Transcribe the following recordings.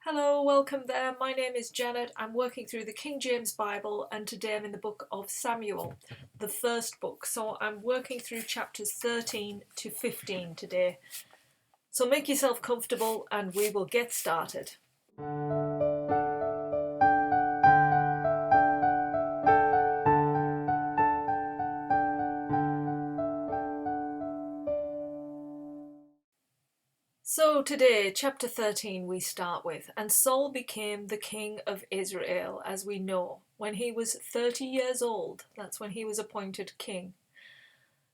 Hello, welcome there. My name is Janet. I'm working through the King James Bible and today I'm in the book of Samuel, the first book. So I'm working through chapters 13 to 15 today. So make yourself comfortable and we will get started. So today, chapter 13, we start with, and Saul became the king of Israel, as we know, when he was 30 years old. That's when he was appointed king.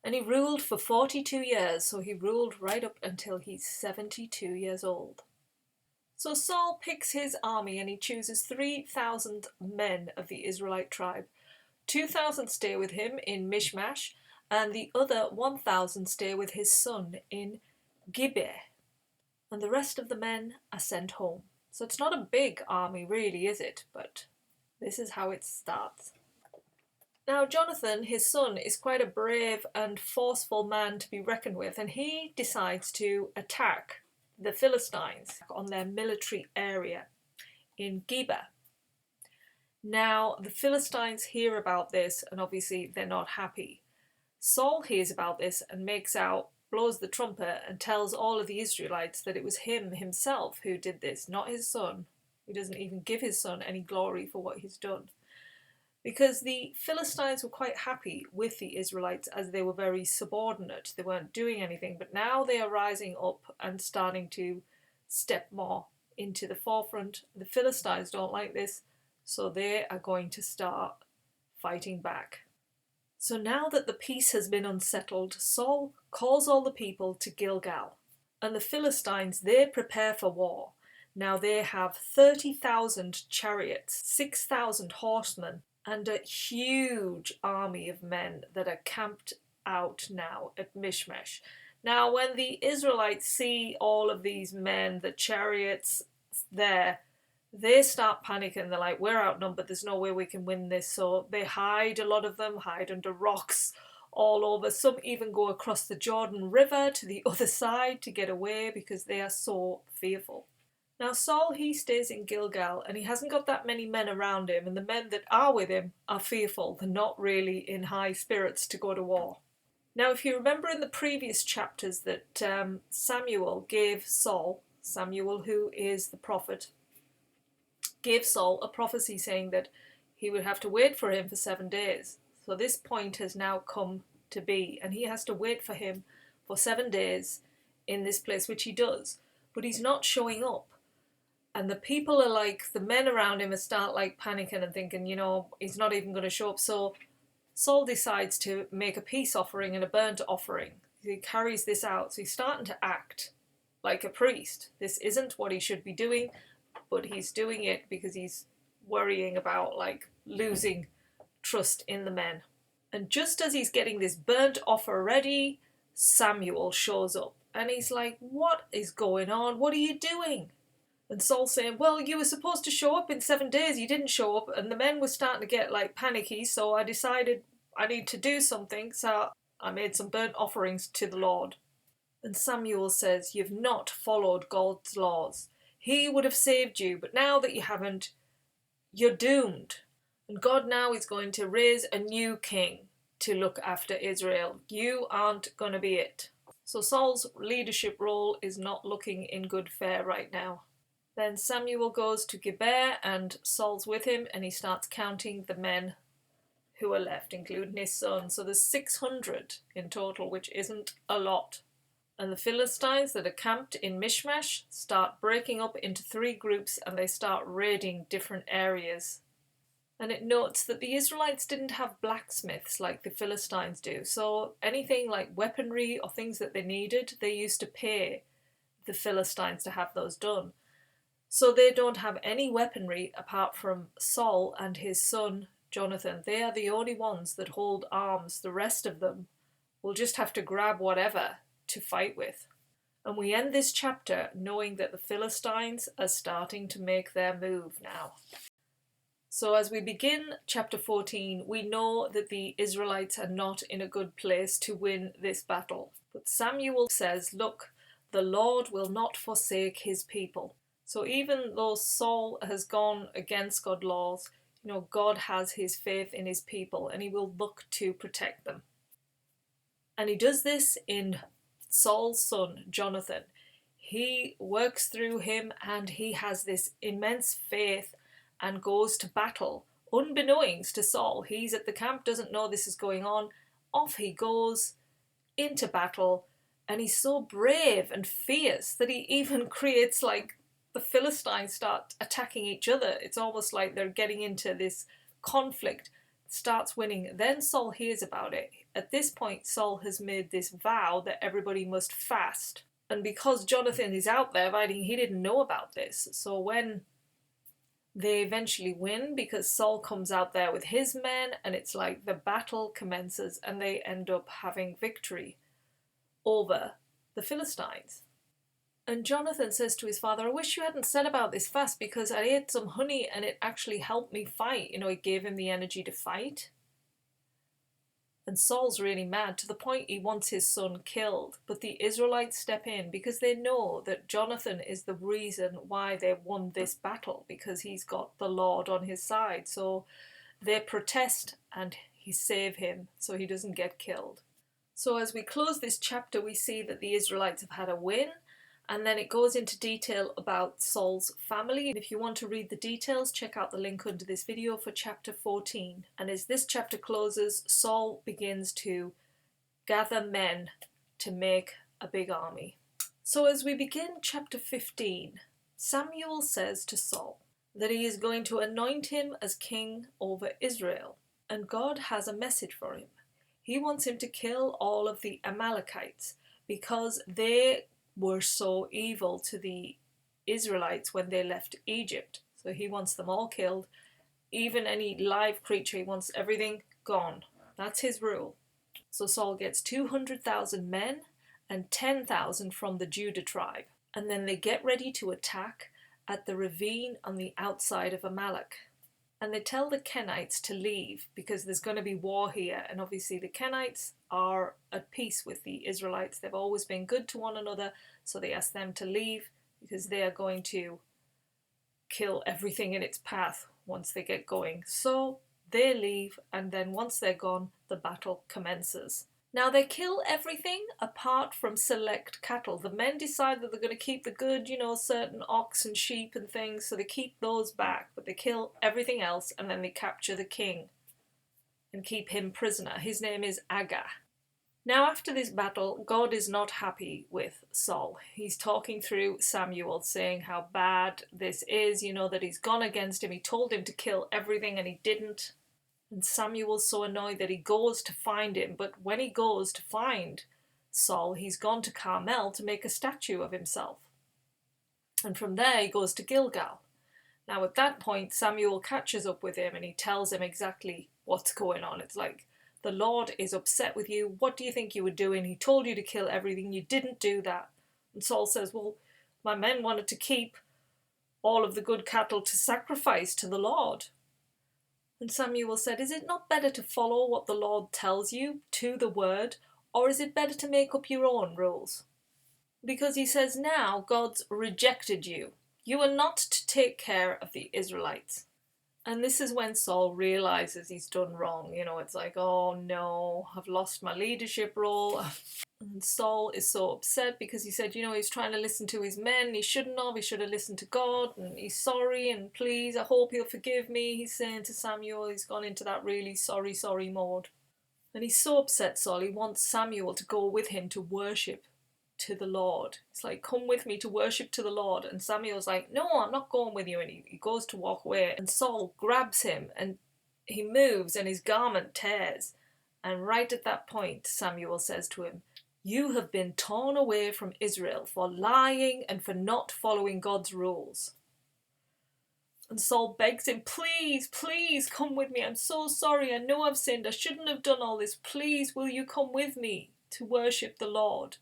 And he ruled for 42 years, so he ruled right up until he's 72 years old. So Saul picks his army and he chooses 3,000 men of the Israelite tribe. 2,000 stay with him in Michmash, and the other 1,000 stay with his son in Gibeah. And the rest of the men are sent home. So it's not a big army really, is it? But this is how it starts. Now Jonathan, his son, is quite a brave and forceful man to be reckoned with, and he decides to attack the Philistines on their military area in Gibeah. Now the Philistines hear about this and obviously they're not happy. Saul hears about this and blows the trumpet and tells all of the Israelites that it was him himself who did this, not his son. He doesn't even give his son any glory for what he's done. Because the Philistines were quite happy with the Israelites as they were very subordinate. They weren't doing anything, but now they are rising up and starting to step more into the forefront. The Philistines don't like this, so they are going to start fighting back. So now that the peace has been unsettled, Saul calls all the people to Gilgal. And the Philistines, they prepare for war. Now they have 30,000 chariots, 6,000 horsemen, and a huge army of men that are camped out now at Michmash. Now when the Israelites see all of these men, the chariots there, they start panicking. They're like, we're outnumbered, there's no way we can win this. So they hide, a lot of them hide under rocks all over. Some even go across the Jordan River to the other side to get away because they are so fearful. Now Saul, he stays in Gilgal and he hasn't got that many men around him, and the men that are with him are fearful. They're not really in high spirits to go to war. Now if you remember in the previous chapters that Samuel gave Samuel who is the prophet, gave Saul a prophecy saying that he would have to wait for him for 7 days. So this point has now come to be, and he has to wait for him for 7 days in this place, which he does, but he's not showing up. And the people are like, the men around him start like panicking and thinking, he's not even going to show up. So Saul decides to make a peace offering and a burnt offering. He carries this out. So he's starting to act like a priest. This isn't what he should be doing, but he's doing it because he's worrying about losing trust in the men. And just as he's getting this burnt offer ready, Samuel shows up and he's like, what is going on? What are you doing? And Saul's saying, well, you were supposed to show up in 7 days, you didn't show up. And the men were starting to get panicky, so I decided I need to do something, so I made some burnt offerings to the Lord. And Samuel says, you've not followed God's laws. He would have saved you, but now that you haven't, you're doomed. And God now is going to raise a new king to look after Israel. You aren't going to be it. So Saul's leadership role is not looking in good fare right now. Then Samuel goes to Gibeah and Saul's with him and he starts counting the men who are left, including his son. So there's 600 in total, which isn't a lot. And the Philistines that are camped in Michmash start breaking up into 3 groups and they start raiding different areas. And it notes that the Israelites didn't have blacksmiths like the Philistines do. So anything like weaponry or things that they needed, they used to pay the Philistines to have those done. So they don't have any weaponry apart from Saul and his son Jonathan. They are the only ones that hold arms. The rest of them will just have to grab whatever to fight with. And we end this chapter knowing that the Philistines are starting to make their move now. So as we begin chapter 14, we know that the Israelites are not in a good place to win this battle. But Samuel says, look, the Lord will not forsake his people. So even though Saul has gone against God's laws, God has his faith in his people and he will look to protect them. And he does this in Saul's son, Jonathan. He works through him and he has this immense faith and goes to battle. Unbeknownst to Saul, he's at the camp, doesn't know this is going on. Off he goes into battle, and he's so brave and fierce that he even creates, like, the Philistines start attacking each other. It's almost like they're getting into this conflict, starts winning. Then Saul hears about it. At this point, Saul has made this vow that everybody must fast. And because Jonathan is out there fighting, he didn't know about this. So when they eventually win, because Saul comes out there with his men, and it's like the battle commences and they end up having victory over the Philistines. And Jonathan says to his father, I wish you hadn't said about this fast, because I ate some honey and it actually helped me fight. It gave him the energy to fight. And Saul's really mad, to the point he wants his son killed. But the Israelites step in because they know that Jonathan is the reason why they won this battle, because he's got the Lord on his side. So they protest and he save him so he doesn't get killed. So as we close this chapter, we see that the Israelites have had a win, and then it goes into detail about Saul's family. If you want to read the details, check out the link under this video for chapter 14. And as this chapter closes, Saul begins to gather men to make a big army. So as we begin chapter 15, Samuel says to Saul that he is going to anoint him as king over Israel, and God has a message for him. He wants him to kill all of the Amalekites because they were so evil to the Israelites when they left Egypt. So he wants them all killed. Even any live creature, he wants everything gone. That's his rule. So Saul gets 200,000 men and 10,000 from the Judah tribe. And then they get ready to attack at the ravine on the outside of Amalek. And they tell the Kenites to leave because there's going to be war here. And obviously the Kenites are at peace with the Israelites. They've always been good to one another. So they ask them to leave because they are going to kill everything in its path once they get going. So they leave, and then once they're gone, the battle commences. Now they kill everything apart from select cattle. The men decide that they're going to keep the good, certain ox and sheep and things, so they keep those back, but they kill everything else, and then they capture the king and keep him prisoner. His name is Agag. Now after this battle, God is not happy with Saul. He's talking through Samuel, saying how bad this is, that he's gone against him. He told him to kill everything and he didn't. And Samuel's so annoyed that he goes to find him, but when he goes to find Saul, he's gone to Carmel to make a statue of himself. And from there he goes to Gilgal. Now at that point, Samuel catches up with him and he tells him exactly what's going on. It's like, the Lord is upset with you. What do you think you were doing? He told you to kill everything. You didn't do that. And Saul says, well, my men wanted to keep all of the good cattle to sacrifice to the Lord. And Samuel said, is it not better to follow what the Lord tells you to the word, or is it better to make up your own rules? Because he says, now God's rejected you. You are not to take care of the Israelites. And this is when Saul realizes he's done wrong. It's like, oh no, I've lost my leadership role. And Saul is so upset because he said, he's trying to listen to his men. He shouldn't have. He should have listened to God. And he's sorry and please, I hope he'll forgive me. He's saying to Samuel, he's gone into that really sorry mode. And he's so upset, Saul. He wants Samuel to go with him to worship to the Lord. It's like, come with me to worship to the Lord. And Samuel's like, no, I'm not going with you. And he goes to walk away. And Saul grabs him and he moves and his garment tears. And right at that point, Samuel says to him, you have been torn away from Israel for lying and for not following God's rules. And Saul begs him, please, please come with me. I'm so sorry. I know I've sinned. I shouldn't have done all this. Please, will you come with me to worship the Lord?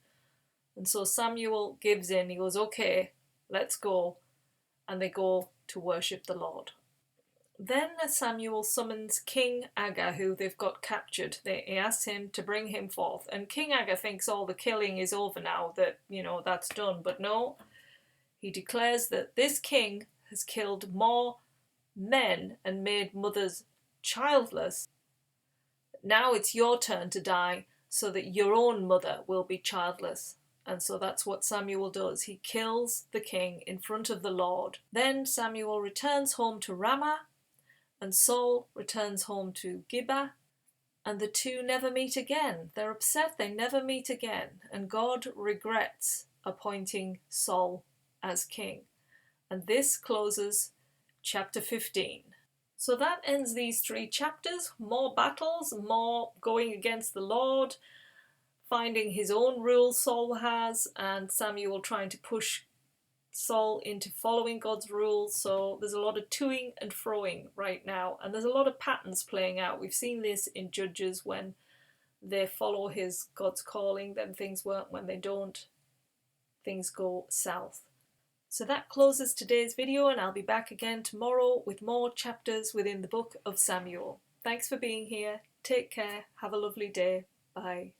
And so Samuel gives in. He goes, okay, let's go. And they go to worship the Lord. Then Samuel summons King Agag, who they've got captured. He asks him to bring him forth. And King Agag thinks all the killing is over now, that, that's done. But no, He declares that this king has killed more men and made mothers childless. Now it's your turn to die so that your own mother will be childless. And so that's what Samuel does. He kills the king in front of the Lord. Then Samuel returns home to Ramah, and Saul returns home to Gibeah, and the two never meet again. They're upset they never meet again, and God regrets appointing Saul as king. And this closes chapter 15. So that ends these 3 chapters. More battles, more going against the Lord, finding his own rules Saul has, and Samuel trying to push Saul into following God's rules. So there's a lot of toing and froing right now, and there's a lot of patterns playing out. We've seen this in Judges. When they follow God's calling, then things work. When they don't, things go south. So that closes today's video, and I'll be back again tomorrow with more chapters within the book of Samuel. Thanks for being here. Take care. Have a lovely day. Bye.